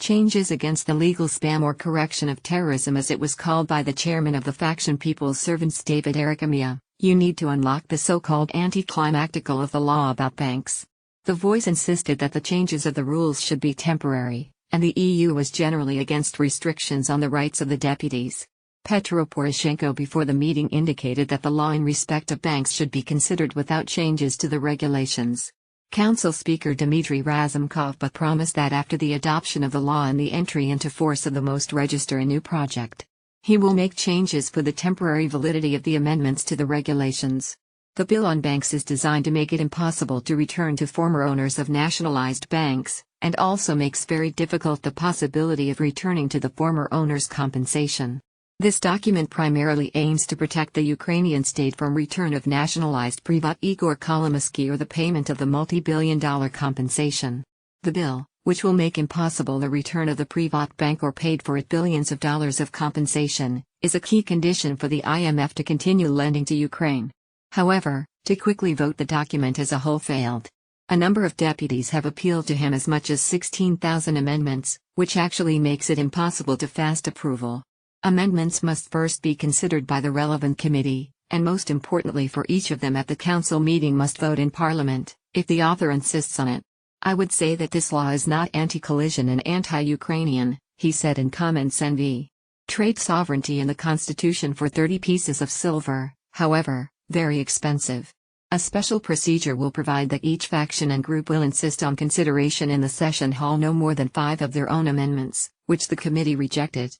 Changes against the legal spam or correction of terrorism, as it was called by the chairman of the faction People's Servants David Arakhamiya. You need to unlock the so-called anticlimactical of the law about banks. The voice insisted that the changes of the rules should be temporary, and the EU was generally against restrictions on the rights of the deputies. Petro Poroshenko before the meeting indicated that the law in respect of banks should be considered without changes to the regulations. Council Speaker Dmitry Razumkov but promised that after the adoption of the law and the entry into force of the most register a new project, he will make changes for the temporary validity of the amendments to the regulations. The bill on banks is designed to make it impossible to return to former owners of nationalized banks, and also makes very difficult the possibility of returning to the former owners' compensation. This document primarily aims to protect the Ukrainian state from return of nationalized Privat Igor Kolomoisky or the payment of the multi-billion-dollar compensation. The bill, which will make impossible the return of the Privat bank or paid for it billions of dollars of compensation, is a key condition for the IMF to continue lending to Ukraine. However, to quickly vote the document as a whole failed. A number of deputies have appealed to him as much as 16,000 amendments, which actually makes it impossible to fast approval. Amendments must first be considered by the relevant committee, and most importantly for each of them at the council meeting must vote in parliament, if the author insists on it. I would say that this law is not anti-collision and anti-Ukrainian, he said in comments NV. Trade sovereignty in the constitution for 30 pieces of silver, however, very expensive. A special procedure will provide that each faction and group will insist on consideration in the session hall no more than 5 of their own amendments, which the committee rejected.